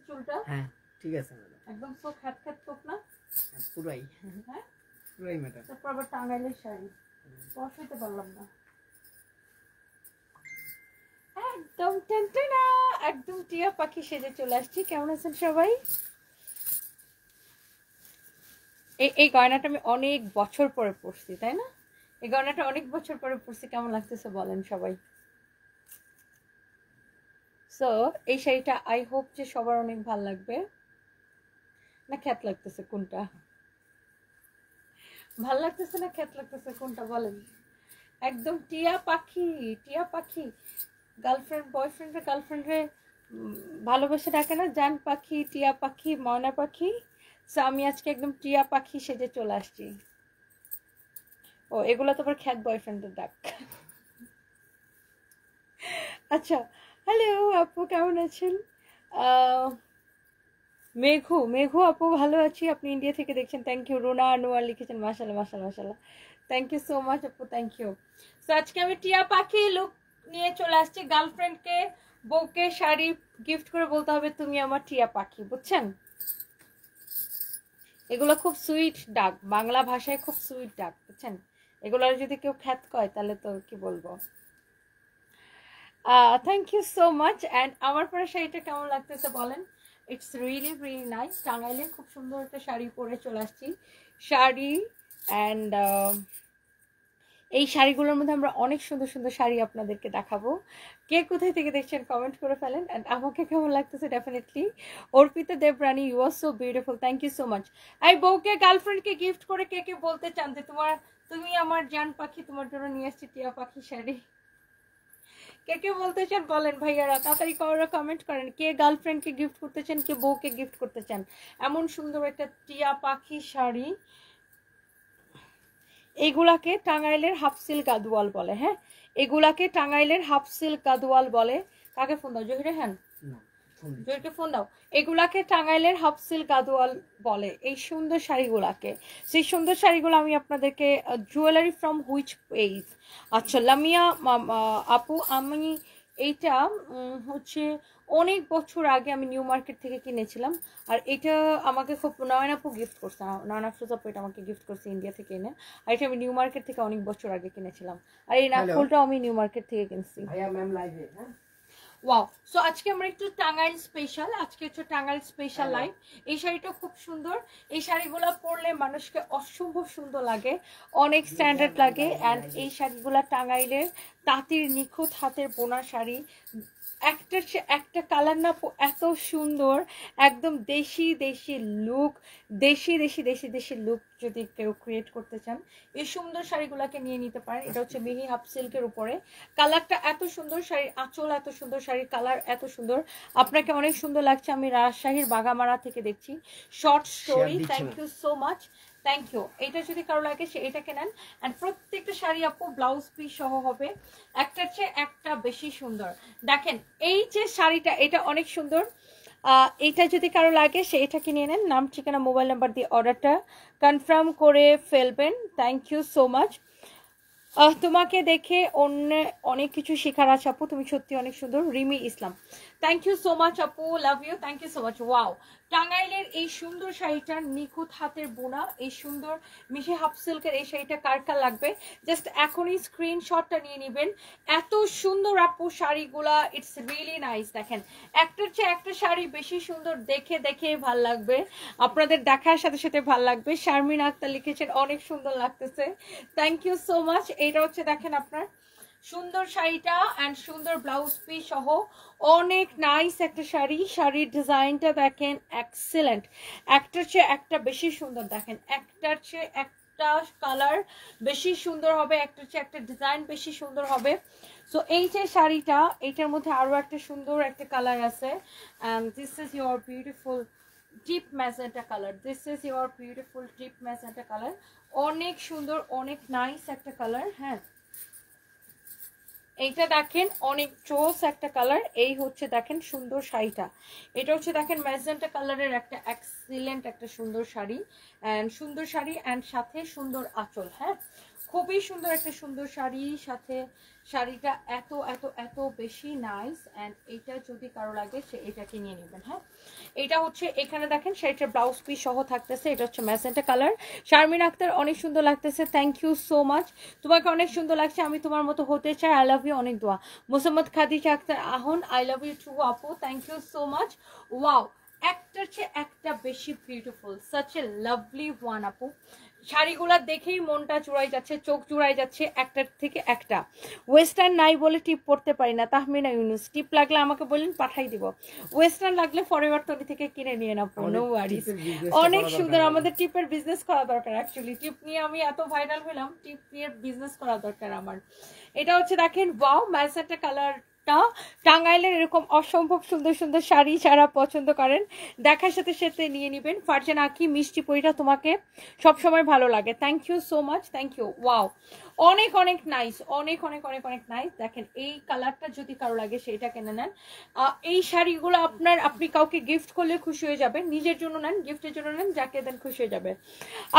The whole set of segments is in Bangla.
চুলটা? হ্যাঁ ঠিক আছে ম্যাডাম। একদম সো খ্যাত খ্যাত তোপ না? পুরাই। হ্যাঁ পুরাই ম্যাডাম। তারপর আবার টাঙ্গাইলের শাড়ি পছতে পারলাম না একদম টেনটেনা একদম টিয়া পাখি সেজে চলে আসছি। কেমন আছেন সবাই? এই গয়নাটা আমি অনেক বছর পরে পরছি, তাই না? এই গয়নাটা অনেক বছর পরে পরছি। কেমন লাগতেছে বলেন সবাই? সো এই শাড়িটা আই হোপ যে সবার অনেক ভালো লাগবে। না খ্যাত লাগতেছে কোনটা? ভাল লাগতেছে না খ্যাত লাগতেছে কোনটা বলেন? একদম টিয়া পাখি, টিয়া পাখি। গার্লফ্রেন্ড বয়ফ্রেন্ডে গার্লফ্রেন্ডে ভালোবেসে ডাকে না, জান পাখি, টিয়া পাখি, ময়না পাখি। সো আমি আজকে একদম টিয়া পাখি সেজে চলে আসছি। ও এগুলো তো আবার খ্যাত বয়ফ্রেন্ডের ডাক। আচ্ছা হ্যালো আপু, কেমন আছেন? মেঘু মেঘু আপু ভালো আছি, আপনি ইন্ডিয়া থেকে দেখছেন। Thank you. রুনা আনোয়ার লিখেছেন মাশাআল্লাহ মাশাআল্লাহ মাশাআল্লাহ। থ্যাংক ইউ সো মাচ আপু, থ্যাংক ইউ। সো আজকে আমি টিয়া পাখি লুক নিয়ে চলে আসছি। গার্লফ্রেন্ডকে বউকে শাড়ি গিফট করে বলতে হবে তুমি আমার টিয়া পাখি, বুঝছেন? এগুলো খুব সুইট ডাক, বাংলা ভাষায় খুব সুইট ডাক, বুঝছেন? এগুলোর যদি কেউ খ্যাত কয় তাহলে তো কি বলবো। Thank you so much. And আমার পরে শাড়িটা কেমন লাগতেছে বলেন? It's really really nice. টাঙ্গাইলে খুব সুন্দর একটা শাড়ি পরে চলে আসছি। শাড়ি অ্যান্ড এই শাড়িগুলোর মধ্যে আমরা অনেক সুন্দর সুন্দর শাড়ি আপনাদেরকে দেখাবো। কে কোথায় থেকে দেখছেন কমেন্ট করে ফেলেন। অ্যান্ড আমাকে কেমন লাগতেছে definitely. Arpita Debrani, you are so beautiful, thank you so much. এই বউকে গার্লফ্রেন্ডকে গিফট করে কে কে বলতে চান যে তুমি আমার জান পাখি, তোমার জন্য নিয়ে আসছি টিয়া পাখি শাড়ি? কে কে বলতে চান বলেন ভাইয়ারা, তাড়াতাড়ি করে কমেন্ট করেন। কে গার্লফ্রেন্ডকে গিফট করতে চান, কে বউকে গিফট করতে চান এমন সুন্দর একটা টিয়া পাখি শাড়ি। এগুলাকে টাঙ্গাইলের হাফ সিল্ক গাদোয়াল বলে। হ্যাঁ এগুলাকে টাঙ্গাইলের হাফ সিল্ক গাদোয়াল বলে। কাকে ফোন দাও? জহিরে। হ্যাঁ জহিরকে ফোন দাও। এগুলাকে টাঙ্গাইলের হাফ সিল্ক গাদোয়াল বলে এই সুন্দর শাড়িগুলাকে। সেই সুন্দর শাড়িগুলো আমি আপনাদেরকে জুয়েলারি ফ্রম হুইচ পেজ। আচ্ছা লামিয়া আপু, আমি এইটা হচ্ছে অনেক বছর আগে আমি নিউ মার্কেট থেকে কিনেছিলাম। আর এটা আমাকে খুব নয়ন আপু গিফট করছে, নয়ন আফরোজ আপু এটা আমাকে গিফট করছে ইন্ডিয়া থেকে এনে। আর এটা আমি নিউ মার্কেট থেকে অনেক বছর আগে কিনেছিলাম। আর এই নাকফুলটাও আমি নিউ মার্কেট থেকে কিনছি। ওয়াও। সো আজকে আমরা একটু টাঙ্গাইল স্পেশাল, আজকে হচ্ছে টাঙ্গাইল স্পেশাল লাইভ। এই শাড়িটা খুব সুন্দর। এই শাড়িগুলো পরলে মানুষকে অসম্ভব সুন্দর লাগে, অনেক স্ট্যান্ডার্ড লাগে। অ্যান্ড এই শাড়িগুলো টাঙ্গাইলের তাঁতির নিখুঁত হাতের বোনা শাড়ি। একটার সে একটা কালার না এত সুন্দর, একদম দেশি দেশি লুক, দেশি দেশি দেশি দেশি লুক যদি কেউ ক্রিয়েট করতে চান এই সুন্দর শাড়িগুলোকে নিয়ে নিতে পারেন। এটা হচ্ছে মিহি হাফ সিল্কের উপরে, কালারটা এত সুন্দর, শাড়ির আঁচল এত সুন্দর, শাড়ির কালার এত সুন্দর। আপনাকে অনেক সুন্দর লাগছে। আমি রাজশাহীর বাগামারা থেকে দেখছি। Short story, thank you so much, thank you. এটা যদি কারো লাগে সে এটাকে নেন। অ্যান্ড প্রত্যেকটা শাড়ি আপু ব্লাউজ পিস সহ হবে, একটার চেয়ে একটা বেশি সুন্দর। দেখেন এই যে শাড়িটা, এটা অনেক সুন্দর। এটা যদি কারো লাগে সে এটাকে নিয়ে নেন। নাম ঠিকানা মোবাইল নাম্বার দিয়ে অর্ডারটা কনফার্ম করে ফেলবেন। Thank you so much. তোমাকে দেখে অনেক কিছু শেখার আছে আপু, তুমি সত্যি অনেক সুন্দর। Rimi Islam, thank you so much আপু, love you, thank you so much. Wow, টাঙ্গাইলের এই সুন্দর শাড়িটার নিখুঁত হাতের বোনা এই সুন্দর মিশে হাফ সিল্কের এই শাড়িটা কার কার লাগবে জাস্ট এখনই স্ক্রিনশটটা নিয়ে নেবেন। এত সুন্দর আপু শাড়িগুলা, ইটস রিয়েলি নাইস। দেখেন একটার চেয়ে একটা শাড়ি বেশি সুন্দর, দেখে দেখে ভাল লাগবে, আপনাদের দেখার সাথে সাথে ভাল লাগবে। শারমিন আক্তার লিখেছেন অনেক সুন্দর লাগতেছে, থ্যাংক ইউ সো মাচ। এইটা হচ্ছে দেখেন আপনার সুন্দর শাড়িটা অ্যান্ড সুন্দর ব্লাউজ পিস সহ অনেক নাইস একটা শাড়ি। শাড়ির ডিজাইনটা দেখেন এক্সিলেন্ট, একটার চেয়ে একটা বেশি সুন্দর। দেখেন একটার চেয়ে একটা কালার বেশি সুন্দর হবে, একটার চেয়ে একটা ডিজাইন বেশি সুন্দর হবে। সো এই যে শাড়িটা, এইটার মধ্যে আরো একটা সুন্দর একটা কালার আছে, and this is your beautiful deep magenta colour, this is your beautiful deep magenta colour. অনেক সুন্দর, অনেক নাইস একটা কালার। হ্যাঁ এইটা দেখেন অনেক জোস একটা কালার। এই হচ্ছে দেখেন সুন্দর শাড়িটা, এটা হচ্ছে দেখেন ম্যাজেন্টা কালারের একটা এক্সিলেন্ট একটা সুন্দর শাড়ি, অ্যান্ড সুন্দর শাড়ি অ্যান্ড সাথে সুন্দর আঁচল। হ্যাঁ খুবই সুন্দর একটা সুন্দর শাড়ি, সাথে শাড়িটা এত এত এত বেশি নাইস। অ্যান্ড এটা যদি কারো লাগে সে এটাকে নিয়ে নেবেন। হ্যাঁ, এটা হচ্ছে এখানে দেখেন শাড়িটার ব্লাউজ পিস সহ থাকতেছে। এটা হচ্ছে ম্যাজেন্টা কালার। শারমিন আক্তার অনেক সুন্দর লাগতেছে, থ্যাংক ইউ সো মাচ, তোমাকে অনেক সুন্দর লাগছে, আমি তোমার মতো হতে চাই, আই লাভ ইউ, অনেক দোয়া। Mosammad Khadija Akter Ahan, I love you too আপু, thank you so much. Wow, একটার চেয়ে একটা বেশি beautiful, such a lovely one আপু। শাড়িগুলা দেখেই মনটা চুড়াই যাচ্ছে, চোখ চুড়াই যাচ্ছে, একটার থেকে একটা। ওয়েস্টার্ন নাই বলে টিপ পড়তে পারি না, তাহমিনা ইউনুস। টিপ লাগলে আমাকে বললেন, পাঠাই দিব। ওয়েস্টার্ন লাগলে ফরএভার তৈরি থেকে কিনে নিয়ে না, নো ওয়ারিস। অনেক সুন্দর, আমাদের টিপের বিজনেস করা দরকার। অ্যাকচুয়ালি টিপ নিয়ে আমি এত ভাইরাল হলাম, টিপ নিয়ে বিজনেস করা দরকার আমার। এটা হচ্ছে দেখেন, ওয়াও, ম্যাজেন্টা কালার। টাঙ্গাইলের এরকম অসম্ভব সুন্দর সুন্দর শাড়ি যারা পছন্দ করেন, দেখার সাথে সাথে নিয়ে নেবেন। ফারজানা আঁকি, মিষ্টি পরিটা তোমাকে সবসময় ভালো লাগে, thank you so much, thank you. Wow, অনেক অনেক নাইস, অনেক অনেক অনেক অনেক নাইস। দেখেন এই কালারটা যদি কারো লাগে সেটা কিনে নেন। এই শাড়িগুলো আপনি কাউকে গিফট করলে খুশি হয়ে যাবেন, নিজের জন্য নেন, গিফটের জন্য নেন, যাকে দেন খুশি হয়ে যাবে।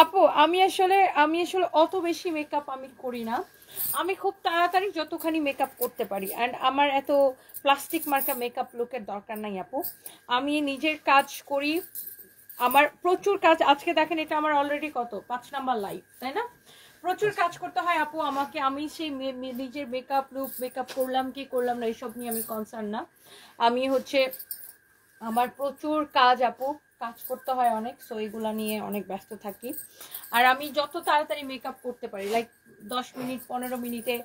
আপু আমি আসলে অত বেশি মেকআপ আমি করি না, আমি খুব তাড়াতাড়ি যতখানি মেকআপ করতে পারি। অ্যান্ড আমার এত প্লাস্টিক মার্কা মেকআপ লুকের দরকার নাই আপু, আমি নিজের কাজ করি, আমার প্রচুর কাজ। আজকে দেখেন এটা আমার অলরেডি কত 5 নাম্বার লাইভ, তাই না? প্রচুর কাজ করতে হয় আপু আমাকে, আমি সেই নিজের মেকআপ লুক, মেকআপ করলাম কি করলাম না এইসব নিয়ে আমি কনসার্ন না। আমি হচ্ছে আমার প্রচুর কাজ আপু, কাজ করতে হয় অনেক, সো এগুলা নিয়ে অনেক ব্যস্ত থাকি। আর আমি যত তাড়াতাড়ি মেকআপ করতে পারি, লাইক 10 মিনিট 15 মিনিটে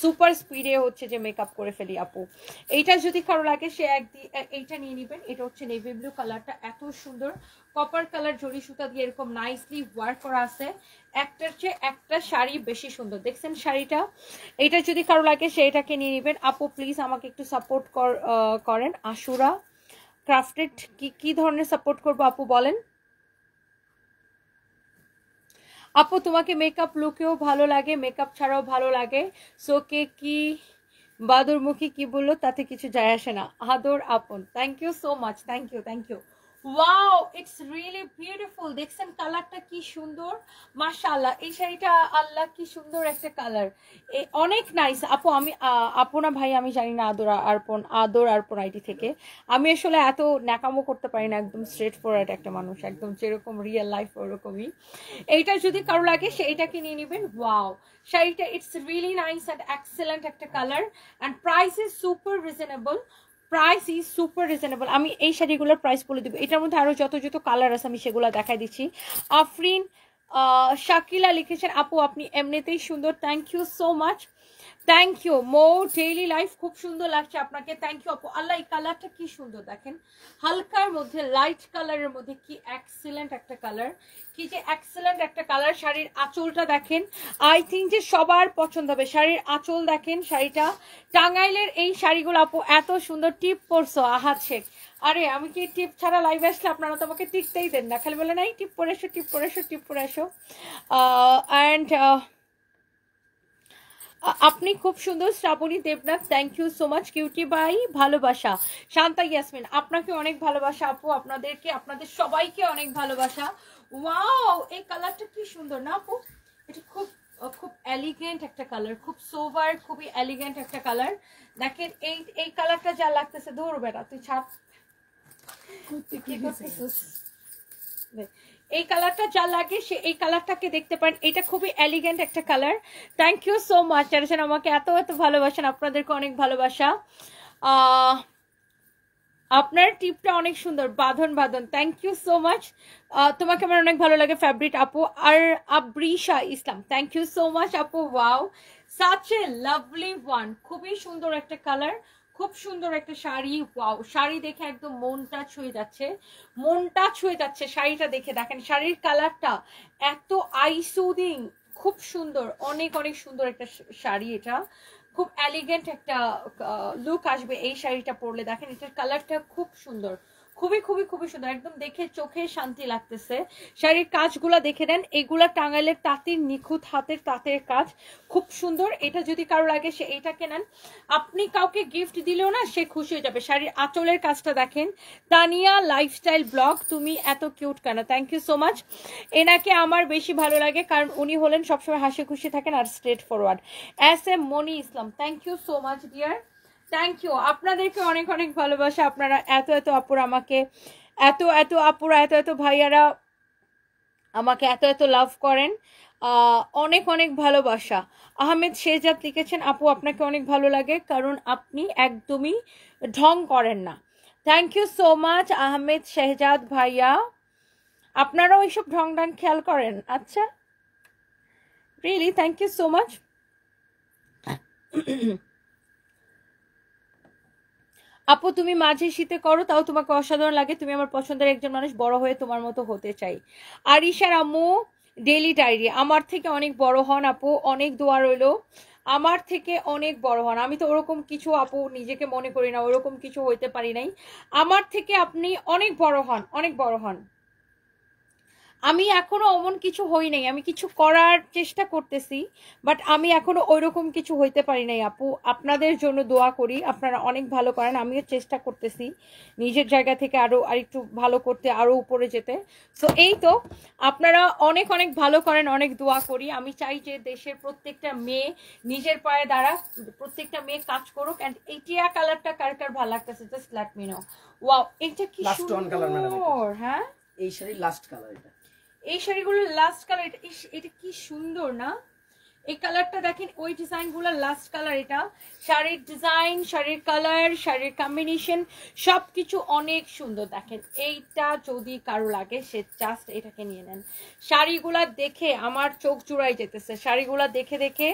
সুপার স্পিডে হচ্ছে যে মেকআপ করে ফেলি আপু। এইটা যদি কারো লাগে সে এইটা নিয়ে নেবেন। এটা হচ্ছে নেভি ব্লু কালারটা, এত সুন্দর কপার কালার জড়ি সুতা দিয়ে এরকম নাইসলি ওয়ার্ক করা আছে। একটার চেয়ে একটা শাড়ি বেশি সুন্দর, দেখছেন শাড়িটা? এইটা যদি কারো লাগে সে এটাকে নিয়ে নেবেন। আপু প্লিজ আমাকে একটু সাপোর্ট করেন। আশুরা ক্রাফটেড কি ধরনের সাপোর্ট করবো আপু বলেন? আপু তোমাকে মেকআপ লুকেও ভালো লাগে, মেকআপ ছাড়াও ভালো লাগে, সো কে কি বাদুরমুখী কি বললো তাতে কিছু যায় আসে না। Adar Apon, thank you so much, thank you thank you. Wow, it's really beautiful, দেখছেন কালারটা কি সুন্দর, মাশাআল্লাহ। এই শাড়িটা আল্লাহ কি সুন্দর একটা কালার, অনেক নাইস আপু। আমি আপনা ভাই আমি জানি না, আদর আরপন আইডি থেকে। আমি আসলে এত ন্যাকামো করতে পারি না, একদম স্ট্রেট ফরওয়ার্ড একটা মানুষ, একদম যেরকম রিয়েল লাইফ ওরকমই। এইটা যদি কারো লাগে সে এটাকে নিয়ে নেবেন। ওয়াও, শাড়িটা it's really nice and excellent একটা colour, and price is super reasonable, price is super reasonable. আমি এই শাড়িগুলোর প্রাইস বলে দেবো, এটার মধ্যে আরও যত যত কালার আছে আমি সেগুলো দেখাই দিচ্ছি। আফরিন শাকিলা লিখেছেন, আপু আপনি এমনিতেই সুন্দর, thank you so much, thank you. Mo daily life, খুব সুন্দর লাগছে আপনাকে, থ্যাংক ইউ আপু। আল্লাহ, এই কালারটা কি সুন্দর দেখেন, হালকার মধ্যে লাইট কালারের মধ্যে, কি এক্সেলেন্ট একটা কালার, কি যে এক্সেলেন্ট একটা কালার। শাড়ির আঁচলটা দেখেন, আই থিঙ্ক যে সবার পছন্দ হবে। শাড়ির আঁচল দেখেন, শাড়িটা টাঙ্গাইলের এই শাড়িগুলো আপু এত সুন্দর। টিপ পরছো আহাত শেখ, আরে আমি কি টিপ ছাড়া লাইভে আসলে আপনারা তো আমাকে টিকতেই দেন না, খালি বলে নাই টিপ পরে এসো, টিপ পরে এসো, টিপ পরে এসো। অ্যান্ড আপনি খুব সুন্দর, Shrabani Debnath, thank you so much. Cutie by ভালোবাসা, শান্তা ইয়াসমিন আপনাকে অনেক ভালোবাসা আপু, আপনাদেরকে আপনাদের সবাইকে অনেক ভালোবাসা। ওয়াও, এই কালারটা কি সুন্দর না আপু, এটা খুব খুব এলিগেন্ট একটা কালার, খুব সোভার, খুবই এলিগেন্ট একটা কালার। দেখেন এই কালারটা যা লাগতেছে, ধরো বেটা তুই ছাড়, এই কালারটা যা লাগে সে এই কালারটাকে দেখতে পারেন, এটা খুবই এলিগেন্ট একটা colour. Thank you so much যারা আমাকে এত এত ভালোবাসেন, আপনাদেরকে অনেক ভালোবাসা। আপনার টিপটা অনেক সুন্দর, বাঁধন, থ্যাংক ইউ সো মাচ, তোমাকে আমার অনেক ভালো লাগে ফেভারিট আপু। আর আবরিশা ইসলাম, থ্যাংক ইউ সো মাচ আপু। Wow, such a lovely one, খুবই সুন্দর একটা কালার, খুব সুন্দর একটা শাড়ি। ওয়াও, শাড়ি দেখে একদম মনটা ছুঁয়ে যাচ্ছে, মনটা ছুঁয়ে যাচ্ছে শাড়িটা দেখে। দেখেন শাড়ির কালারটা এত আইসুদিং, খুব সুন্দর, অনেক অনেক সুন্দর একটা শাড়ি। এটা খুব এলিগেন্ট একটা লুক আসবে এই শাড়িটা পরলে। দেখেন এটার কালারটা খুব সুন্দর, খুবই খুবই খুবই সুন্দর, একদম দেখে চোখে শান্তি লাগতেছে। শাড়ির কাজগুলা দেখে নেন, এগুলা টাঙ্গাইলের তাঁতির নিখুঁত হাতের তাঁতের কাজ, খুব সুন্দর। এটা যদি কারো লাগে সে এইটাকে নেন, আপনি কাউকে গিফট দিলেও না সে খুশি হয়ে যাবে। শাড়ির আঁচলের কাজটা দেখেন। তানিয়া লাইফস্টাইল ব্লগ, তুমি এত কিউট কেন? Thank you so much. এনাকে আমার বেশি ভালো লাগে কারণ উনি হলেন সবসময় হাসি খুশি থাকেন আর straightforward. S M Moni Islam, thank you so much dear, thank you. আপনাদেরকে অনেক অনেক ভালোবাসা। আপনারা এত এত আপুরা আমাকে, এত এত আপুরা, এত এত ভাইয়ারা আমাকে এত এত লাভ করেন, অনেক অনেক ভালোবাসা। আহমেদ শেহজাদ লিখেছেন, আপু আপনাকে অনেক ভালো লাগে কারণ আপনি একদমই ঢং করেন না। Thank you so much Ahmed Shehzad ভাইয়া। আপনারাও এইসব ঢং ঢং খেয়াল করেন? আচ্ছা, really thank you so much. আপু তুমি মাঝে শীতে করো তাও তোমাকে অসাধারণ লাগে, তুমি আমার পছন্দের একজন মানুষ, বড় হয়ে তোমার মতো হতে চাই। আরিশার আম্মু ডেইলি ডায়েরি, আমার থেকে অনেক বড় হন আপু, অনেক দোয়া রইলো, আমার থেকে অনেক বড় হন। আমি তো ওরকম কিছু আপু নিজেকে মনে করি না, ওরকম কিছু হইতে পারি নাই। আমার থেকে আপনি অনেক বড় হন, অনেক বড় হন। আমি এখনো অমন কিছু হই নাই, আমি কিছু করার চেষ্টা করতেছি, বাট আমি এখনো ওইরকম কিছু হইতে পারি নাই আপু। আপনাদের জন্য দোয়া করি, আপনারা অনেক ভালো করেন, আমিও চেষ্টা করতেছি নিজের জায়গা থেকে আরো আরেকটু ভালো করতে, আরো উপরে যেতে। সো এই তো, আপনারা অনেক অনেক ভালো করেন, অনেক দোয়া করি। আমি চাই যে দেশের প্রত্যেকটা মেয়ে নিজের পায়ে দাঁড়া, প্রত্যেকটা মেয়ে কাজ করুক। এন্ড এই টিয়া কালারটা কার কার ভালো লাগতেছে just let me no. Wow, এটা কি সুন্দর! হ্যাঁ, এই শাড়ির লাস্ট কালার এটা, এই শাড়িগুলোর লাস্ট কালার এটা কি সুন্দর না? এই কালারটা দেখেন, ওই ডিজাইনগুলোর লাস্ট কালার এটা। শাড়ির ডিজাইন, শাড়ির কালার, শাড়ির কম্বিনেশন সবকিছু অনেক সুন্দর। দেখেন এইটা যদি কারো লাগে সে জাস্ট এটাকে নিয়ে নেন। শাড়িগুলা দেখে আমার চোখ জুড়াই যেতেছে, শাড়িগুলা দেখে দেখে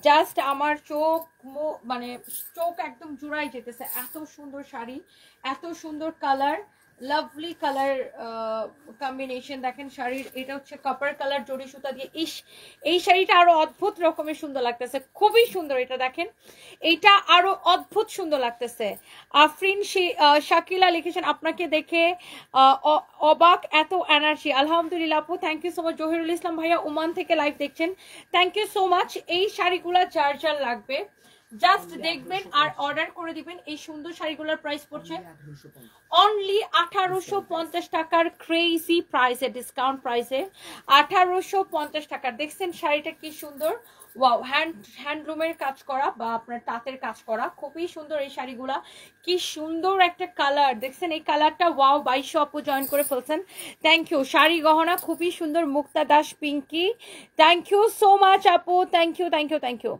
জাস্ট আমার চোখ মানে চোখ একদম জুড়াই যেতেছে। এত সুন্দর শাড়ি, এত সুন্দর কালার, লাভলি কালার কম্বিনেশন। দেখেন শাড়ির এটা হচ্ছে কপার কালার জড়ি সুতা দিয়ে। এই শাড়িটা আরো অদ্ভুত রকমের সুন্দর লাগতেছে, খুবই সুন্দর। এটা দেখেন, এইটা আরো অদ্ভুত সুন্দর লাগতেছে। আফরিন শাকিলা লিখেছেন, আপনাকে দেখে অবাক, এত এনার্জি। আলহামদুলিল্লাহ আপু, thank you so much. Zahirul Islam ভাইয়া ওমান থেকে লাইভ দেখছেন, থ্যাংক ইউ সো মাচ। এই শাড়িগুলা যার যার লাগবে জাস্ট দেখবেন আর অর্ডার করে দিবেন। এই সুন্দর শাড়িগুলোর প্রাইস পড়ছে অনলি 1850 টাকার ক্রেজি প্রাইসে, ডিসকাউন্ট প্রাইসে 1850 টাকার। দেখছেন শাড়িটা কি সুন্দর, ওয়াও, হ্যান্ডলুমের কাজ করা বা আপনার তাঁতের কাজ করা, খুবই সুন্দর এই শাড়িগুলা। কি সুন্দর একটা কালার, দেখছেন এই কালারটা, ওয়াও। 2200 আপু জয়েন করে ফেলছেন, থ্যাংক ইউ। শাড়ি গহনা খুবই সুন্দর, Mukta Das Pinky, thank you so much আপু, thank you thank you thank you.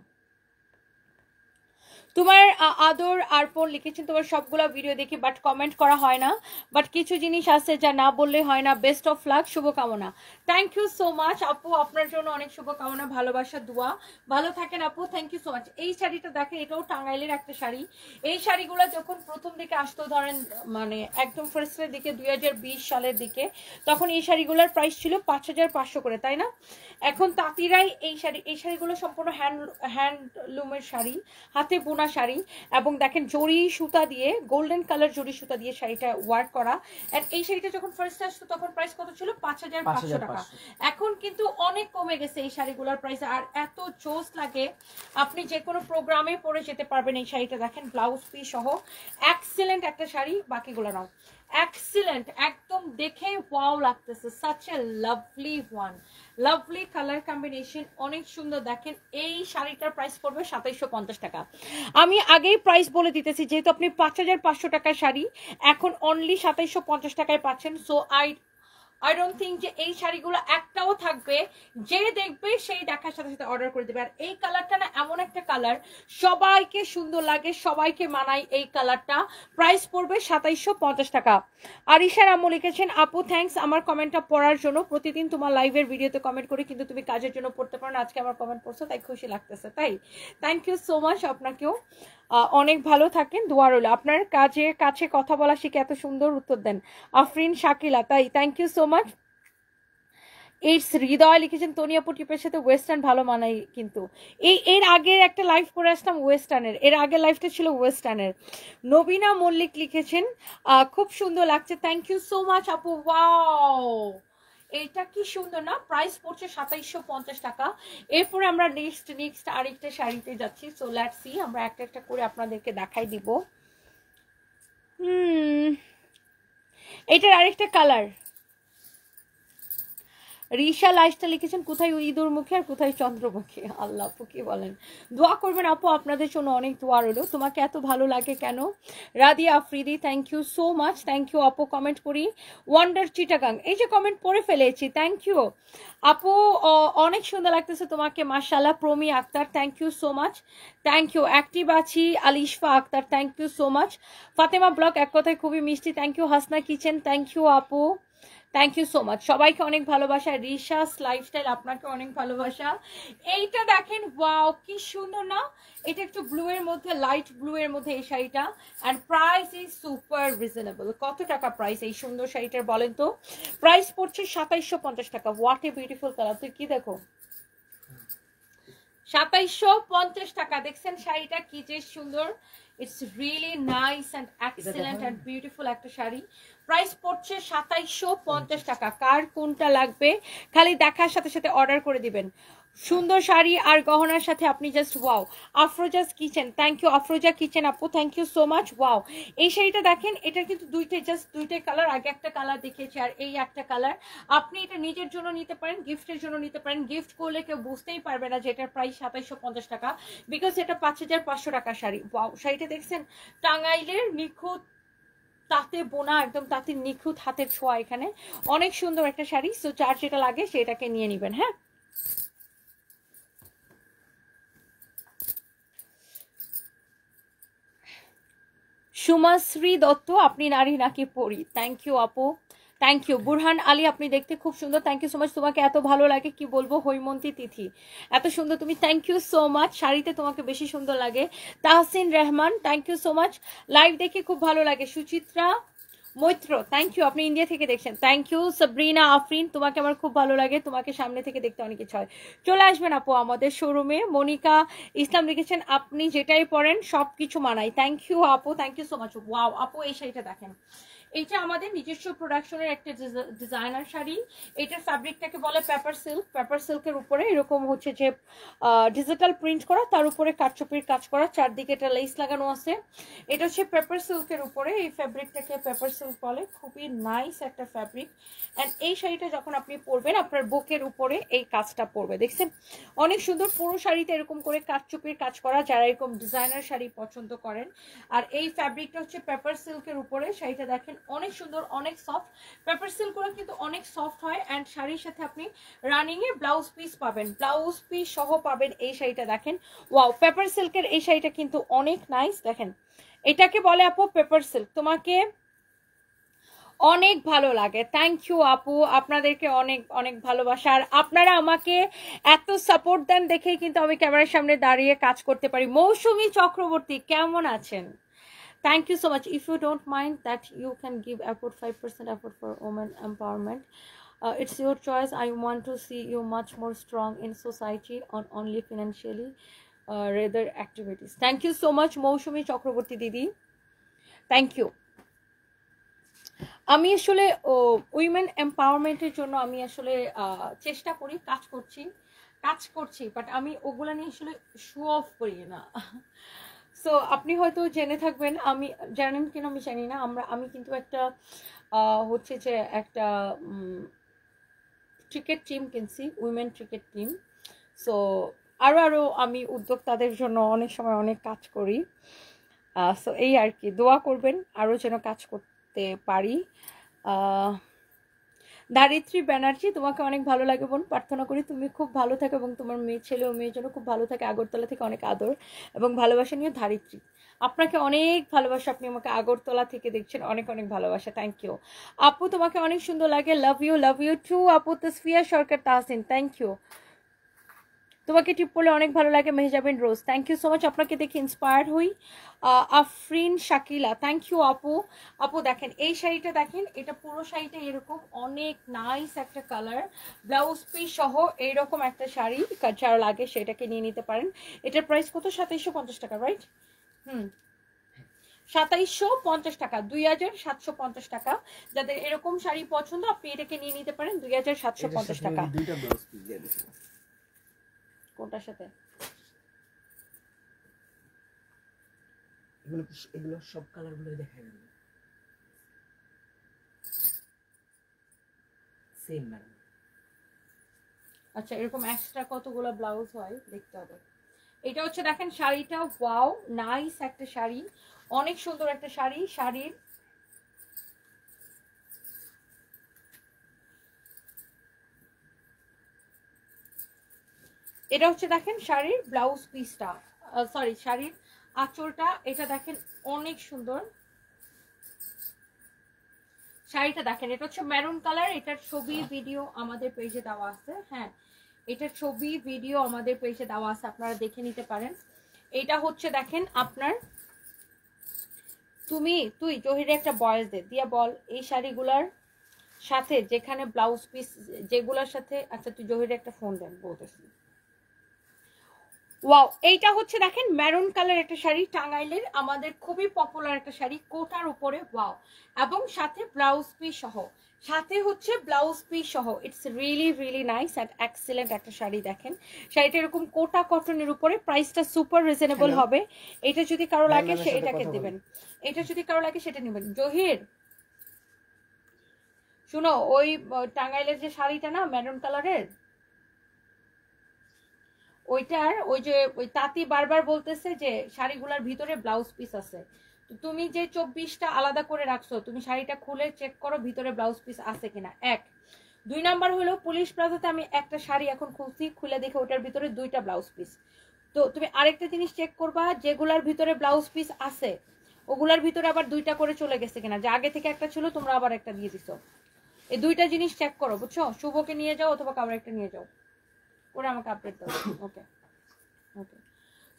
তোমার আদর আরপন লিখেছেন, তোমার সবগুলো ভিডিও দেখি বাট কমেন্ট করা হয় না, বাট কিছু জিনিস আছে যা না বললে হয় না। বেস্ট অফ লাক, শুভকামনা। থ্যাংক ইউ সো মাচ আপু, আপনার জন্য অনেক শুভকামনা, ভালোবাসা, দোয়া। ভালো থাকেন আপু, থ্যাংক ইউ সো মাচ। এই শাড়িটা দেখেন, এটাও টাঙ্গাইলের একটা শাড়ি। এই শাড়িগুলো যখন প্রথম দিকে আসতো, ধরেন মানে একদম ফার্স্টের দিকে 2020 সালের দিকে, তখন এই শাড়িগুলোর প্রাইস ছিল 5500 করে, তাই না? এখন তাঁতিরাই এই শাড়িগুলো সম্পূর্ণ হ্যান্ডলুমের শাড়ি, হাতে বোনা শাড়ি, এবং দেখেন জরি সুতা দিয়ে, গোল্ডেন কালার জরি সুতা দিয়ে শাড়িটা ওয়ার্ক করা। এন্ড এই শাড়িটা যখন ফার্স্ট আসতো তখন প্রাইস কত ছিল? 5500 টাকা। এখন কিন্তু অনেক কমে গেছে এই শাড়িগুলোর প্রাইস, আর এত জোস লাগে, আপনি যে কোনো প্রোগ্রামে পরে যেতে পারবেন এই শাড়িটা। দেখেন ব্লাউজ পিস সহ, এক্সিলেন্ট একটা শাড়ি। বাকিগুলো নাও, এক্সিলেন্ট, একদম দেখে ওয়াও লাগতেছে। Such a lovely one, lovely colour combination, অনেক সুন্দর। দেখেন এই শাড়িটার প্রাইস পড়বে 2750 টাকা। আমি আগেই প্রাইস বলে দিতেছি, যেহেতু আপনি 5500 টাকার শাড়ি এখন অনলি 2750 টাকায় পাচ্ছেন। সো আই ডোন্ট থিঙ্ক যে এই শাড়িগুলো একটাও থাকবে, যে দেখবে সেই দেখার সাথে সাথে অর্ডার করে দেবে। আর এই কালারটা না এমন একটা কালার, সবাইকে সুন্দর লাগে, সবাইকে মানায় এই কালারটা। প্রাইস পড়বে 2750 টাকা। আরিশার আম্মু লিখেছেন, আপু থ্যাঙ্কস আমার কমেন্টটা পড়ার জন্য। প্রতিদিন তোমার লাইভের ভিডিওতে কমেন্ট করি, কিন্তু তুমি কাজের জন্য পড়তে পারো না, আজকে আমার কমেন্ট পড়ছো তাই খুশি লাগতেছে। তাই থ্যাংক ইউ সো মাচ, আপনাকেও অনেক ভালো থাকেন, দোয়া রইল। আপনার কাছে কথা বলা শিখে এত সুন্দর উত্তর দেন। আফরিন শাকিলা, তাই thank you so much. It's Hridoy লিখেছেন তনি আপু, টিপের সাথে ওয়েস্টার্ন ভালো মানাই কিন্তু। এর আগের একটা লাইভ করে আসলাম ওয়েস্টার্নের, এর আগের লাইভটা ছিল ওয়েস্টার্নের। নবীনা মল্লিক লিখেছেন খুব সুন্দর লাগছে, থ্যাংক ইউ সো মাচ আপু। ওয়াও, এটা কি সুন্দর না, প্রাইস পড়ছে 2750 টাকা। এরপরে আমরা নেক্সট আরেকটা শাড়িতে যাচ্ছি। সো লেটস সি, আমরা একটা একটা করে আপনাদেরকে দেখাই দিব। এটার আরেকটা কালার, রিশা লাইফস্টাইল লিখেছেন কোথায় ইঁদুরমুখী আর কোথায় চন্দ্রমুখী। আল্লাহ আপু কি বলেন, দোয়া করবেন আপু, আপনাদের জন্য অনেক দোয়া রইল। তোমাকে এত ভালো লাগে কেন, Radia Afridi, thank you so much, thank you আপু। কমেন্ট করি, ওয়ান্ডার চিটাগাং, এই যে কমেন্ট পড়ে ফেলেছি, থ্যাংক ইউ আপু, অনেক সুন্দর লাগতেছে তোমাকে মাশাআল্লাহ। Promi Akter, thank you so much, thank you. Active আছি Alishfa Akter, thank you so much. Fatema blog, এক কথায় খুবই মিষ্টি, thank you. Hasna kitchen, thank you আপু, থ্যাংক ইউ সো মাচ। সবাইকে অনেক ভালোবাসা। রিশাস লাইফস্টাইল, আপনাকে অনেক ভালোবাসা। এইটা দেখেন, ওয়াও কি সুন্দর না, এটা একটু ব্লু এর মধ্যে, লাইট ব্লু এর মধ্যে এই শাড়িটা, and price is super reasonable. কত টাকা প্রাইস এই সুন্দর শাড়িটার বলেন তো? প্রাইস পড়ছে 2750 টাকা। হোয়াট এ বিউটিফুল কালার, তুই কি দেখো, 2750 টাকা। দেখছেন শাড়িটা কি যে সুন্দর, it's really nice and excellent and beautiful একটা শাড়ি। প্রাইস পড়ছে 2750 টাকা। কার কোনটা লাগবে খালি দেখার সাথে সাথে অর্ডার করে দিবেন। সুন্দর শাড়ি আর গহনার সাথে আপনি just wow. Afroza's kitchen, thank you Afroza kitchen আপু, thank you so much. Wow, এই শাড়িটা দেখেন, এটা কিন্তু দুইটাই কালার, আগে একটা কালার দেখিয়েছি আর এই একটা কালার। আপনি এটা নিজের জন্য নিতে পারেন, গিফটের জন্য নিতে পারেন। গিফট করলে কেউ বুঝতেই পারবে না যে এটার প্রাইস 2750 টাকা, বিকজ এটা 5500 টাকা শাড়ি। ওয়াও, শাড়িটা দেখছেন, টাঙ্গাইলের নিখুঁত তাঁতে বোনা, একদম তাঁতের নিখুঁত হাতের ছোঁয়া, এখানে অনেক সুন্দর একটা শাড়ি। সো যার যেটা লাগে সেটাকে নিয়ে নিবেন। হ্যাঁ, সুমাশ্রী দত্ত, আপনি নারী নাকি পরি, থ্যাংক ইউ আপু, থ্যাংক ইউ। বুরহান আলী, আপনি দেখতে খুব সুন্দর, থ্যাংক ইউ সো মাচ। তোমাকে এত ভালো লাগে কি বলবো, হৈমন্তী তিথি, এত সুন্দর তুমি, থ্যাংক ইউ সো মাচ। শাড়িতে তোমাকে বেশি সুন্দর লাগে। Tahsin Rahman, thank you so much. Live দেখে খুব ভালো লাগে। সুচিত্রা মৈত্র, থ্যাংক ইউ, আপনি ইন্ডিয়া থেকে দেখছেন, থ্যাংক ইউ। সাবরিনা আফরিন, তোমাকে আমার খুব ভালো লাগে, তোমাকে সামনে থেকে দেখতে অনেক কিছু হয়। চলে আসবেন আপু আমাদের শোরুমে। মনিকা ইসলাম লিখেছেন আপনি যেটাই পরেন সব কিছু মানাই, থ্যাংক ইউ আপু, thank you so much. Wow আপু, এই শাড়িটা দেখেন, এটা আমাদের নিজস্ব প্রোডাকশনের একটা ডিজাইনার শাড়ি। এটার ফ্যাব্রিকটাকে বলে পেপার সিল্ক। পেপার সিল্কের উপরে এরকম হচ্ছে যে ডিজিটাল প্রিন্ট করা, তার উপরে কাঠচুপির কাজ করা, চারদিকে এটা লেস লাগানো আছে। এটা হচ্ছে পেপার সিল্কের উপরে, এই ফ্যাব্রিকটাকে পেপার সিল্ক বলে। খুবই নাইস একটা ফ্যাব্রিক। অ্যান্ড এই শাড়িটা যখন আপনি পরবেন, আপনার বুকের উপরে এই কাজটা পরবে, দেখছেন অনেক সুন্দর। পুরো শাড়িতে এরকম করে কাঠচুপির কাজ করা, যারা এরকম ডিজাইনার শাড়ি পছন্দ করেন। আর এই ফ্যাব্রিকটা হচ্ছে পেপার সিল্কের উপরে। শাড়িটা দেখেন অনেক সুন্দর, অনেক সফট। পেপার সিল্কগুলো কিন্তু অনেক সফট হয়। অ্যান্ড শাড়ির সাথে আপনি রানিং এ ব্লাউজ পিস পাবেন, ব্লাউজ পিস সহ পাবেন। এই শাড়িটা দেখেন, ওয়াও, পেপার সিল্কের এই শাড়িটা কিন্তু অনেক নাইস। দেখেন, এটাকে বলে আপু পেপার সিল্ক, তোমাকে অনেক ভালো লাগে। থ্যাংক ইউ আপু, আপনাদেরকে অনেক অনেক ভালোবাসা। আর আপনারা আমাকে এত সাপোর্ট দেন দেখেই কিন্তু আমি ক্যামেরার সামনে দাঁড়িয়ে কাজ করতে পারি। মৌসুমী চক্রবর্তী, কেমন আছেন? Thank you so much. If you don't mind that you can give effort 5% effort for women empowerment. It's your choice. I want to see you much more strong in society on only financially rather activities. Thank you so much মৌসুমী চক্রবর্তী দিদি, থ্যাংক ইউ। আমি আসলে উইমেন এম্পাওয়ারমেন্টের জন্য আমি আসলে চেষ্টা করি, কাজ করছি, বাট আমি ওগুলা নিয়ে আসলে শো অফ করি না। সো আপনি হয়তো জেনে থাকবেন, আমি জানেন কিনা আমি জানি না, আমি কিন্তু একটা হচ্ছে যে একটা ক্রিকেট টিম কিনছি, উইমেন ক্রিকেট টিম। সো আরও আমি উদ্যোক্তাদের জন্য অনেক সময় অনেক কাজ করি। সো এই আর কি, দোয়া করবেন আরও যেন কাজ করতে পারি। ধারিত্রী ব্যানার্জি, তোমাকে অনেক ভালো লাগে বোন, প্রার্থনা করি তুমি খুব ভালো থাকো এবং তোমার ছেলে ও মেয়ের জন্য খুব ভালো থাকে। আগরতলা থেকে অনেক আদর এবং ভালোবাসা নিয়ে ধারিত্রী, আপনাকে অনেক ভালোবাসা, আপনি আমাকে আগরতলা থেকে দেখছেন, অনেক অনেক ভালোবাসা, থ্যাংক ইউ আপু, তোমাকে অনেক সুন্দর লাগে, লাভ ইউ টু আপু। তসফিয়া সরকার তাহসিন, থ্যাংক ইউ। তোমাকে টিপ পরলে অনেক ভালো লাগে মেহজাবিন রোজ, থ্যাংক ইউ সো মাচ, আপনাকে দেখে ইন্সপায়ার্ড হই। আফরিন শাকিলা, থ্যাংক ইউ আপু। আপু দেখেন এই শাড়িটা, দেখেন এটা পুরো শাড়িটা এরকম অনেক নাইস একটা কালার, ব্লাউজ পিস সহ এইরকম একটা শাড়ি, যারা লাগে সেটাকে নিয়ে নিতে পারেন। এটার প্রাইস কত? 2750 টাকা, রাইট? 2750 টাকা, 2750 টাকা। যাদের এরকম শাড়ি পছন্দ আপনি এটাকে নিয়ে নিতে পারেন 2750 টাকা। দুইটা ব্লাউজ পিস দিয়ে দিছি। কোনটার সাথে? এগুলো সব কালার গুলো দেখাই দেব। Same madam. আচ্ছা, এরকম এক্সট্রা কতগুলো ব্লাউজ হয় দেখতে হবে। এটা হচ্ছে দেখেন শাড়িটা, ওয়াও নাইস একটা শাড়ি, অনেক সুন্দর একটা শাড়ি। শাড়ির এটা হচ্ছে দেখেন শাড়ির ব্লাউজ পিসটা, সরি শাড়ির আঁচলটা, এটা দেখেন অনেক সুন্দর শাড়িটা। দেখেন এটা হচ্ছে মেরুন কালার, এটার ছবি ভিডিও আমাদের পেজে দেওয়া আছে। হ্যাঁ, এটার ছবি ভিডিও আমাদের পেজে দেওয়া আছে, আপনারা দেখে নিতে পারেন। এটা হচ্ছে দেখেন আপনার, তুই জহিরে একটা বয়েস দে দিয়া বল এই শাড়িগুলার সাথে যেখানে ব্লাউজ পিস যেগুলোর সাথে, আচ্ছা তুই জহিরে একটা ফোন দেন বলতেছি। ওয়াও, এইটা হচ্ছে দেখেন মেরুন কালার একটা শাড়ি, টাঙ্গাইলের আমাদের খুবই পপুলার একটা শাড়ি, কোটার উপরে, ওয়াও, এবং সাথে ব্লাউজ পিস সহ, সাথে হচ্ছে ব্লাউজ পিস সহ। It's really really nice and excellent একটা শাড়ি। দেখেন শাড়িটা এরকম কোটা কটনের উপরে, প্রাইসটা সুপার রিজনেবল হবে। এটা যদি কারো লাগে সে এটাকে দিবেন, এটা যদি কারো লাগে সেটা নেবেন। জহির শুনো, ওই টাঙ্গাইলের যে শাড়িটা না মেরুন কালারের, ওইটার ওই যে ওই তাঁতি বারবার বলতেছে যে শাড়িগুলোর ভিতরে ব্লাউজ পিস আছে, তো তুমি যে 24টা আলাদা করে রাখছো, তুমি শাড়িটা খুলে চেক করো ভিতরে ব্লাউজ পিস আছে কিনা। এক, 2 নাম্বার হলো পুলিশ প্লাজাতে আমি একটা শাড়ি এখন খুলছি, খুলে দেখে ওটার ভিতরে 2টা ব্লাউজ পিস। তো তুমি আরেকটা জিনিস চেক করবা, যেগুলার ভিতরে ব্লাউজ পিস আছে ওগুলার ভিতরে আবার 2টা করে চলে গেছে কিনা, যে আগে থেকে একটা ছিল তোমরা আবার একটা দিয়ে দিছো। এই 2টা জিনিস চেক করো, বুঝছো? শুভকে নিয়ে যাও অথবা কারো একটা নিয়ে যাও, ওরা আমাকে আপডেট দাও। ওকে ওকে,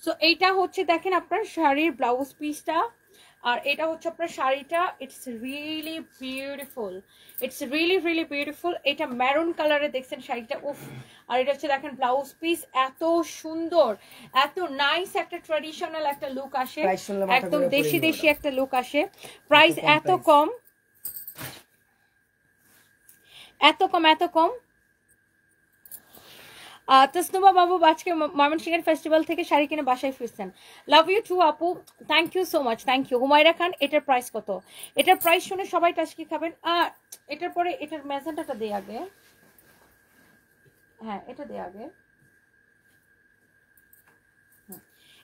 সো এইটা হচ্ছে দেখেন আপনার শাড়ির ব্লাউজ পিসটা, আর এটা হচ্ছে আপনার শাড়িটা। It's really beautiful, it's really really beautiful. এটা মেরুন কালারে দেখছেন শাড়িটা, উফ। আর এটা হচ্ছে দেখেন ব্লাউজ পিস, এত সুন্দর, এত নাইস একটা ট্র্যাডিশনাল একটা লুক আসে, একদম দেশি দেশি একটা লুক আসে। প্রাইস এত কম, এত কম, এত কম। তসনুমা বাবু আজকে ময়মনসিংহের ফেস্টিভ্যাল থেকে শাড়ি কিনে বাসায় ফিরছেন, লাভ ইউ টু আপু, thank you so much, thank you. Humaira Khan, এটার প্রাইস কত? এটার প্রাইস শুনে সবাই টাস্কি খাবেন। এটার পরে এটার ম্যাজেন্টাটা দেই আগে, হ্যাঁ এটা দেই আগে।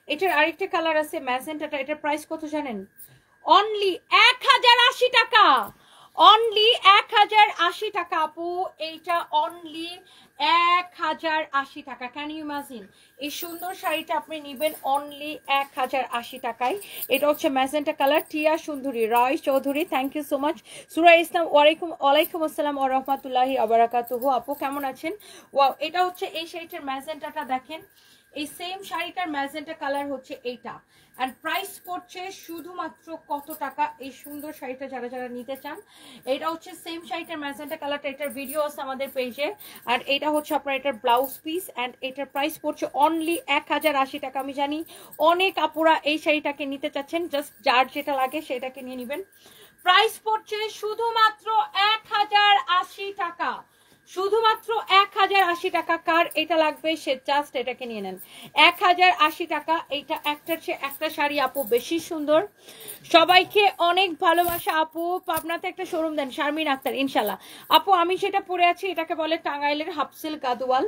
এটার আরেকটা কালার আছে ম্যাজেন্টাটা, এটার প্রাইস কত জানেন? অনলি 1080 টাকা, অনলি 1080 টাকা আপু, এইটা অনলি 1080 টাকা। Can you imagine? এই সুন্দর শাড়িটা আপনি নেবেন অনলি 1080 টাকায়। এটা হচ্ছে magenta colour. Tia Sundari Roy Chowdhury, thank you so much. Sura Islam, ওয়ালাইকুম আসসালাম ওয়া রাহমাতুল্লাহি ওয়া বারাকাতুহু। আপু কেমন আছেন? ওয়াও, এটা হচ্ছে এই শাড়িটার ম্যাজেন্টাটা দেখেন, এই সেম শাড়িটার ম্যাজেন্টা কালার হচ্ছে এইটা, এন্ড প্রাইস পড়ছে শুধুমাত্র কত টাকা? এই সুন্দর শাড়িটা যারা যারা নিতে চান, এটা হচ্ছে সেম শাড়িটার ম্যাজেন্টা কালারটা, এটার ভিডিও আছে আমাদের পেজে। আর এটা হচ্ছে আপনার এটার ব্লাউজ পিস, এন্ড এটার প্রাইস পড়ছে অনলি 1080 টাকা। আমি জানি অনেক আপুরা এই শাড়িটাকে নিতে চাচ্ছেন, জাস্ট যার যেটা লাগে সেটাকে নিয়ে নেবেন। প্রাইস পড়ছে শুধুমাত্র 1080 টাকা, শুধুমাত্র 1080 টাকা। কার এটা লাগবে সে জাস্ট এটাকে নিয়ে নেন, 1080 টাকা। এইটা একটার চেয়ে একটা শাড়ি আপু বেশি সুন্দর। সবাইকে অনেক ভালোবাসা আপু। পাবনাতে একটা শোরুম দেন, শারমিন আক্তার, ইনশাল্লাহ। আপু আমি সেটা পরে আছি, এটাকে বলে টাঙ্গাইলের হাফ সিল্ক গাদোয়াল।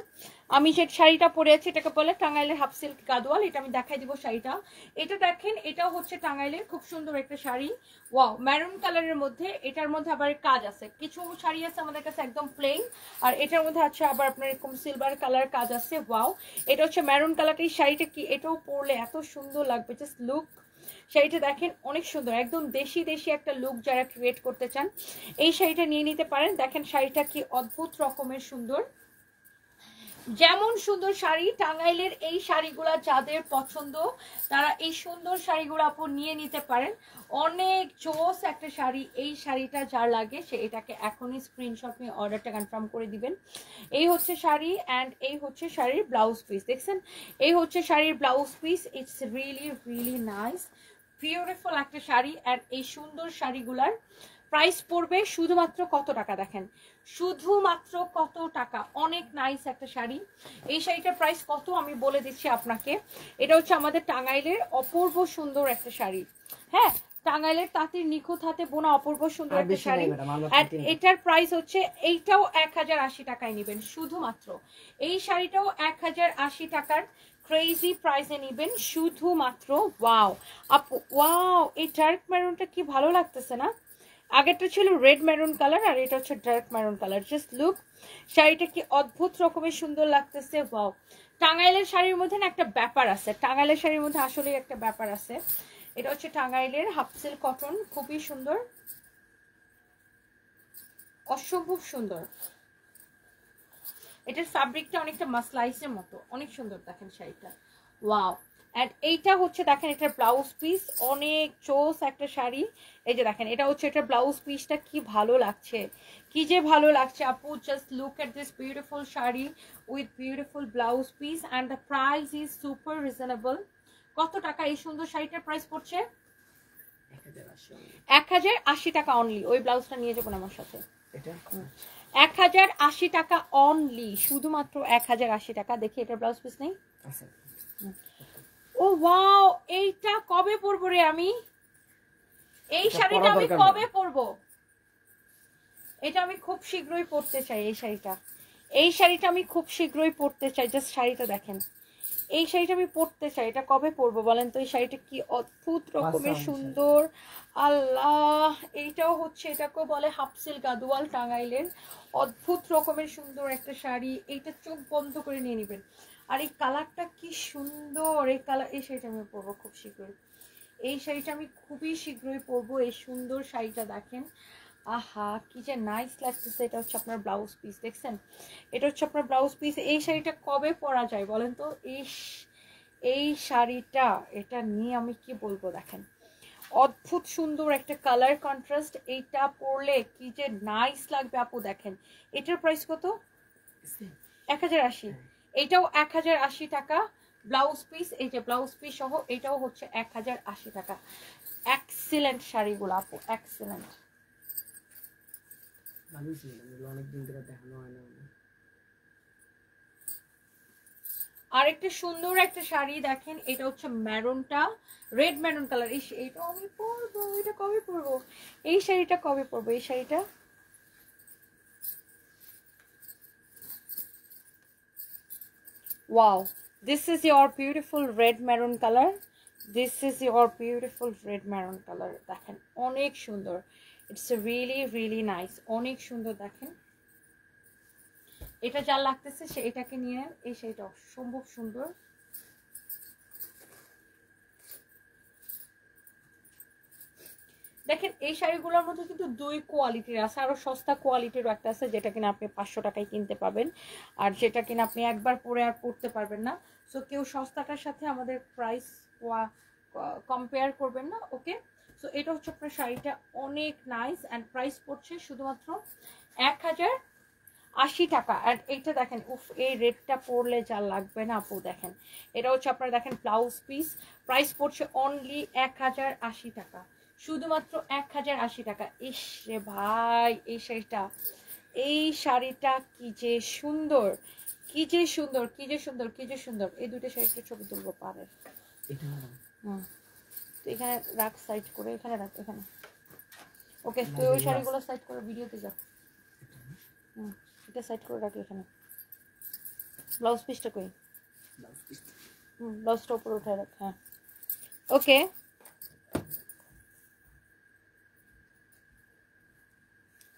আমি যে শাড়িটা পরে আছি এটাকে বলে টাঙ্গাইলের হাফ সিল্ক গাদোয়াল। এটা আমি দেখাই দিব শাড়িটা। এটা দেখেন, এটা হচ্ছে টাঙ্গাইলের খুব সুন্দর একটা শাড়ি, ওয়াও, মেরুন কালারের মধ্যে। এটার মধ্যে আবার কাজ আছে, কিছু শাড়ি আছে আমাদের কাছে একদম প্লেন, আর এটার মধ্যে আছে আবার আপনার এরকম সিলভার কালার কাজ আছে, ওয়াও। এটা হচ্ছে মেরুন কালারটা। এই শাড়িটা কি, এটাও পরলে এত সুন্দর লাগবে, জাস্ট লুক। শাড়িটা দেখেন অনেক সুন্দর, একদম দেশি দেশি একটা লুক যারা ক্রিয়েট করতে চান এই শাড়িটা নিয়ে নিতে পারেন। দেখেন শাড়িটা কি অদ্ভুত রকমের সুন্দর, যেমন সুন্দর শাড়ি, টাঙ্গাইলের এই শাড়িগুলা যাদের পছন্দ তারা এই সুন্দর শাড়িগুলো আপু নিয়ে নিতে পারেন। অনেক জোস একটা শাড়ি। এই শাড়িটা যার লাগে সে এটাকে এখনই স্ক্রিনশট নিয়ে অর্ডারটা কনফার্ম করে দিবেন। এই হচ্ছে শাড়ি অ্যান্ড এই হচ্ছে শাড়ির ব্লাউজ পিস। দেখছেন, এই হচ্ছে শাড়ির blouse piece. It's really really nice, beautiful একটা শাড়ি। অ্যান্ড এই সুন্দর শাড়িগুলার প্রাইস পড়বে শুধুমাত্র কত টাকা দেখেন, শুধুমাত্র কত টাকা। অনেক নাইস একটা শাড়ি। এই শাড়িটার প্রাইস কত আমি বলে দিচ্ছি আপনাকে। এটা হচ্ছে আমাদের টাঙ্গাইলের অপূর্ব সুন্দর একটা শাড়ি। হ্যাঁ, টাঙ্গাইলের তাঁতির নিখুঁত হাতে বোনা অপূর্ব সুন্দর একটা শাড়ি। এটার প্রাইস হচ্ছে, এইটাও 1080 টাকায় নেবেন শুধুমাত্র। এই শাড়িটাও 1080 টাকার ক্রেজি প্রাইসে নেবেন শুধুমাত্র। ওয়াও আপু, ওয়াও, এই ডার্ক মেরুনটা কি ভালো লাগতেছে না? আগেরটা ছিল রেড মেরুন কালার আর এটা হচ্ছে dark maroon colour. Just look, শাড়িটা কি অদ্ভুত রকমের সুন্দর লাগতেছে। ওয়াও, টাঙ্গাইলের শাড়ির মধ্যে না একটা ব্যাপার আছে, টাঙ্গাইলের শাড়ির মধ্যে আসলে একটা ব্যাপার আছে। এটা হচ্ছে টাঙ্গাইলের হাফ সিল্ক কটন, খুবই সুন্দর, অসম্ভব সুন্দর। এটার ফ্যাব্রিকটা অনেকটা মাসলাইসের মতো, অনেক সুন্দর দেখেন শাড়িটা। ওয়াও, এন্ড এইটা হচ্ছে দেখেন এটার ব্লাউজ পিস, অনেক চোস একটা শাড়ি। এই যে দেখেন এটা হচ্ছে এটার ব্লাউজ পিসটা, কি ভালো লাগছে, কি যে ভালো লাগছে আপু। Just look at this beautiful sari with beautiful blouse piece and the price is super reasonable. কত টাকা এই সুন্দর শাড়িটার প্রাইস পড়ছে? 1080 টাকা অনলি। ওই ব্লাউজটা নিয়ে যাবেন আমার সাথে। 1080 টাকা অনলি, শুধুমাত্র 1080 টাকা। দেখি এটার ব্লাউজ পিস নেই। ও ওয়াও, এইটা কবে পরবো রে আমি? এই শাড়িটা আমি কবে পরবো? এটা আমি খুব শীঘ্রই পরতে চাই। এই শাড়িটা আমি খুব শীঘ্রই পরতে চাই। জাস্ট শাড়িটা দেখেন, এই শাড়িটা আমি পরতে চাই। এটা কবে পরবো বলেন তো? এই শাড়িটা কি অদ্ভুত রকমের সুন্দর। আল্লাহ, এইটাও হচ্ছে, এটাকেও বলে হাফ সিল্ক গাদোয়াল, টাঙ্গাইলের অদ্ভুত রকমের সুন্দর একটা শাড়ি। এইটা চোখ বন্ধ করে নিয়ে নেবেন। আর এই কালারটা কি সুন্দর, এই কালার। এই শাড়িটা আমি পরবো খুব শীঘ্রই। এই শাড়িটা আমি খুবই শীঘ্রই পরবো। এই সুন্দর শাড়িটা দেখেন, আহা কি যে নাইস লাগতেছে। এটা হচ্ছে আপনার ব্লাউজ পিস, দেখছেন? এটা হচ্ছে আপনার ব্লাউজ পিস। এই শাড়িটা কবে পরা যায় বলেন তো? এই শাড়িটা, এটা নিয়ে আমি কি বলবো, দেখেন অদ্ভুত সুন্দর একটা কালার কন্ট্রাস্ট। এইটা পরলে কি যে নাইস লাগবে আপু। দেখেন এটার প্রাইস কত? 1080। এটাও 1080 টাকা ব্লাউজ পিস। এই যে ব্লাউজ পিস সহ এটাও হচ্ছে 1080 টাকা। এক্সিলেন্ট শাড়িগুলো আপু, এক্সিলেন্ট। আরেকটা সুন্দর একটা শাড়ি দেখেন, এটা হচ্ছে মেরুনটা, রেড মেরুন কালার। এইটা আমি পরবো। এটা কবে পরবো? এই শাড়িটা কবে পরবো? এই শাড়িটা wow, this is your beautiful red maroon color. This is your beautiful red maroon color. দেখেন অনেক সুন্দর। It's really really nice, অনেক সুন্দর। দেখেন এটা যা লাগতেছে সে এটাকে নিয়ে নেন। এই শাড়িটা অসম্ভব সুন্দর। দেখেন এই শাড়িগুলোর মধ্যে কিন্তু দুই কোয়ালিটির আছে, আরো সস্তা কোয়ালিটিরও একটা আছে যেটা কিনা আপনি 500 টাকায় কিনতে পাবেন, আর যেটা কিনা আপনি একবার পরে আর পরতে পারবেন না। সো কেউ সস্তাটার সাথে আমাদের প্রাইস কম্পেয়ার করবেন না, ওকে? সো এটা হচ্ছে আপনার শাড়িটা, অনেক নাইস অ্যান্ড প্রাইস পড়ছে শুধুমাত্র 1080 টাকা। অ্যান্ড এইটা দেখেন, উফ, এই রেডটা পরলে যা লাগবে না আপু। দেখেন এটা হচ্ছে আপনার, দেখেন ব্লাউজ পিস, প্রাইস পড়ছে অনলি 1080 টাকা, শুধুমাত্র 1080 টাকা। ইস রে ভাই, এই শাড়িটা কি যে সুন্দর, কি যে সুন্দর, কি যে সুন্দর, কি যে সুন্দর। এই দুটো শাড়িতে ছবি তুলবো পারের। তো এখানে রাখ, সাইড করে এখানে রাখ, এখানে। ওকে, তুই ওই শাড়িগুলো সাইড করে ভিডিওতে যা। এটা সাইড করে রাখি এখানে। ব্লাউজ পিসটা কই? ব্লাউজটা উপরে উঠায় রাখ। হ্যাঁ, ওকে।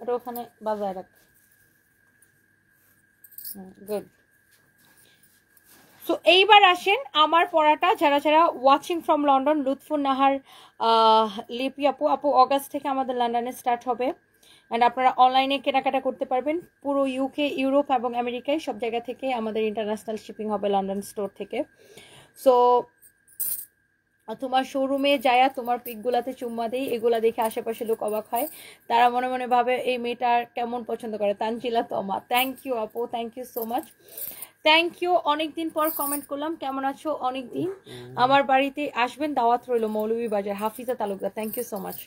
ওটা ওখানে বাজায় রাখ। গুড। সো এইবার আসেন আমার পড়াটা, যারা যারা watching from London, Lutfun Nahar Lipi আপু, অগাস্ট থেকে আমাদের লন্ডনে স্টার্ট হবে। অ্যান্ড আপনারা অনলাইনে কেনাকাটা করতে পারবেন পুরো ইউকে, ইউরোপ এবং আমেরিকায় সব জায়গা থেকে। আমাদের ইন্টারন্যাশনাল শিপিং হবে লন্ডন স্টোর থেকে। সো তোমার শোরুমে যায়া তোমার পিকগুলাতে চুম্মা দেই, এগুলা দেখে আশেপাশে লোক অবাক হয়, তারা মনে মনে ভাবে এই মেয়েটার কেমন পছন্দ করে। তানজিলা তমা, থ্যাংক ইউ আপু, thank you so much, thank you. অনেকদিন পর কমেন্ট করলাম, কেমন আছো? অনেকদিন। আমার বাড়িতে আসবেন, দাওয়াত রইল, Moulvibazar, Hafiza Talukdar, thank you so much.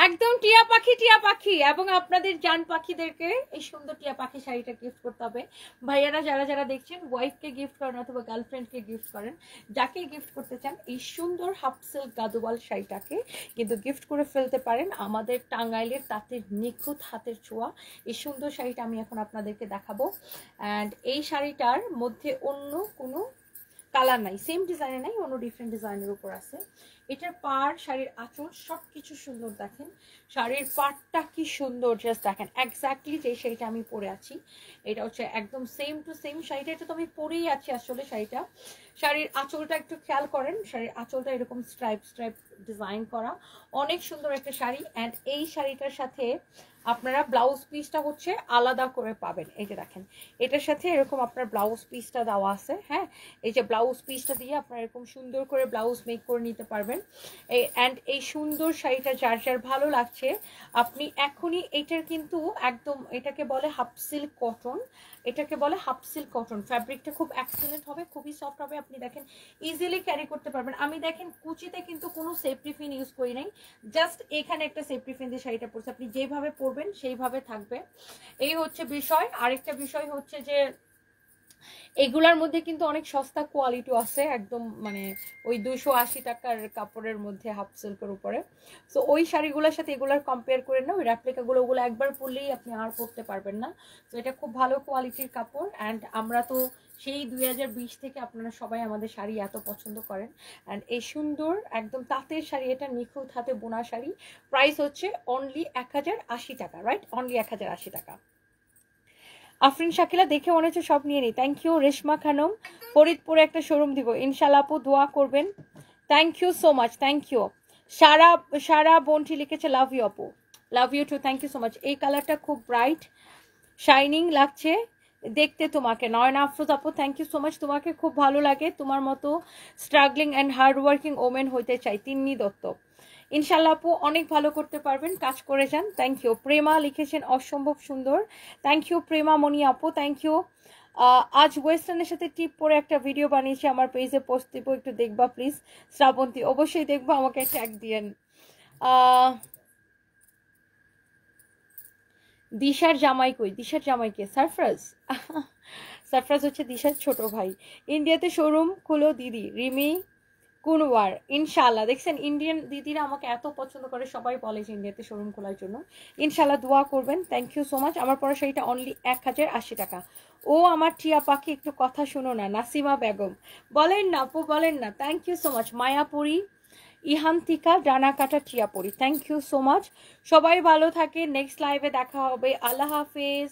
একদম টিয়া পাখি, টিয়া পাখি। এবং আপনাদের জান পাখিদেরকে এই সুন্দর টিয়া পাখি শাড়িটা গিফট করতে হবে। ভাইয়ারা যারা যারা দেখছেন, ওয়াইফকে গিফট করেন অথবা গার্লফ্রেন্ডকে গিফট করেন, যাকে গিফট করতে চান এই সুন্দর হাফ সিল্ক গাদোয়াল শাড়িটাকে কিন্তু গিফট করে ফেলতে পারেন। আমাদের টাঙ্গাইলের তাঁতের নিখুঁত হাতের ছোঁয়া এই সুন্দর শাড়িটা আমি এখন আপনাদেরকে দেখাবো। অ্যান্ড এই শাড়িটার মধ্যে অন্য কোনো কালার নাই, সেম ডিজাইনের নাই, অন্য ডিফারেন্ট ডিজাইনের উপর আছে। এটার পাড়, শাড়ির আঁচল সব কিছু সুন্দর। দেখেন শাড়ির পাড়টা কি সুন্দর, জাস্ট দেখেন। এক্স্যাক্টলি যে শাড়িটা আমি পরে আছি এটা হচ্ছে একদম সেম টু সেম শাড়িটা। এটা তো আমি পরেই আছি আসলে শাড়িটা। শাড়ির আঁচলটা একটু খেয়াল করেন, শাড়ির আঁচলটা এরকম স্ট্রাইপ স্ট্রাইপ ডিজাইন করা, অনেক সুন্দর একটা শাড়ি। অ্যান্ড এই শাড়িটার সাথে আপনারা ব্লাউজ পিসটা হচ্ছে আলাদা করে পাবেন। এই যে দেখেন এটার সাথে এরকম আপনার ব্লাউজ পিসটা দেওয়া আছে। হ্যাঁ, এই যে ব্লাউজ পিসটা দিয়ে আপনারা এরকম সুন্দর করে ব্লাউজ মেক করে নিতে পারবেন। অ্যান্ড এই সুন্দর শাড়িটা যার যার ভালো লাগছে আপনি এখনই এটার কিন্তু একদম, এটাকে বলে হাফ সিল্ক কটন, এটাকে বলে হাফ সিল্ক কটন। ফ্যাব্রিকটা খুব এক্সেলেন্ট হবে, খুবই সফট হবে, আপনি দেখেন ইজিলি ক্যারি করতে পারবেন। আমি দেখেন কুচিতে কিন্তু কোনো সেফটি পিন ইউজ করি নাই, জাস্ট এখানে একটা সেফটি পিন দিয়ে শাড়িটা পরছে। আপনি যেভাবে পরবেন সেইভাবে থাকবে, এই হচ্ছে বিষয়। আরেকটা বিষয় হচ্ছে যে এগুলার মধ্যে কিন্তু অনেক সস্তা কোয়ালিটি আছে, একদম মানে ওই 280 টাকার কাপড়ের মধ্যে হাফ সিল্কের উপরে। সো ওই শাড়িগুলোর সাথে এগুলার কম্পেয়ার করে না, ওই রেপ্লিকাগুলো ওগুলো একবার পরলেই আপনি আর পরতে পারবেন না। তো এটা খুব ভালো কোয়ালিটির কাপড়। অ্যান্ড আমরা তো সেই 2020 থেকে আপনারা সবাই আমাদের শাড়ি এত পছন্দ করেন। অ্যান্ড এই সুন্দর একদম তাঁতের শাড়ি, এটা নিখুঁত হাতে বোনা শাড়ি, প্রাইস হচ্ছে অনলি 1080 টাকা, রাইট? অনলি 1080 টাকা। আফরিন শাকিলা দেখে মনে হচ্ছে সব নিয়ে নিই, থ্যাংক ইউ। রেশমা খানম, ফরিদপুরে একটা শোরুম দিব ইনশাল্লাহ আপু, দোয়া করবেন, thank you so much, thank you. Sara Sara Bonti লিখেছে লাভ ইউ আপু, love you too, thank you so much. এই কালারটা খুব ব্রাইট শাইনিং লাগছে দেখতে তোমাকে। নয়না আফরোজ আপু, থ্যাংক ইউ সো মাচ, তোমাকে খুব ভালো লাগে, তোমার মতো struggling and hard working women হইতে চাই। তিন্নি দত্ত, ইনশাল্লাহ আপু অনেক ভালো করতে পারবেন, কাজ করে যান, থ্যাংক ইউ। প্রেমা লিখেছেন অসম্ভব সুন্দর, থ্যাংক ইউ প্রেমা মনি আপু, থ্যাংক ইউ। আজ ওয়েস্টার্নের সাথে টিপ পরে একটা ভিডিও বানিয়েছি, আমার পেজে পোস্ট দিব, একটু দেখবা প্লিজ। শ্রাবন্তী, অবশ্যই দেখবো, আমাকে ট্যাগ দিয়েন। দিশার জামাই কই? দিশার জামাইকে? সারফরাজ। সারফরাজ হচ্ছে দিশার ছোট ভাই। ইন্ডিয়াতে শোরুম খুলো দিদি, রিমি কুনওয়ার, ইনশাল্লাহ। দেখছেন ইন্ডিয়ান দিদিরা আমাকে এত পছন্দ করে, সবাই বলে যে ইন্ডিয়াতে শোরুম খোলার জন্য। ইনশাল্লাহ দোয়া করবেন, থ্যাংক ইউ সো মাচ। আমার পরা শাড়িটা অনলি 1080 টাকা। ও আমার টিয়া পাখি, একটু কথা শুনো না। নাসিমা বেগম, বলেন না আপু, বলেন না, thank you so much. Mayapuri, Ihantika, ডানা কাটা টিয়া পরি, থ্যাংক ইউ সো মাচ। সবাই ভালো থাকে, নেক্সট লাইভে দেখা হবে, আল্লাহ হাফেজ।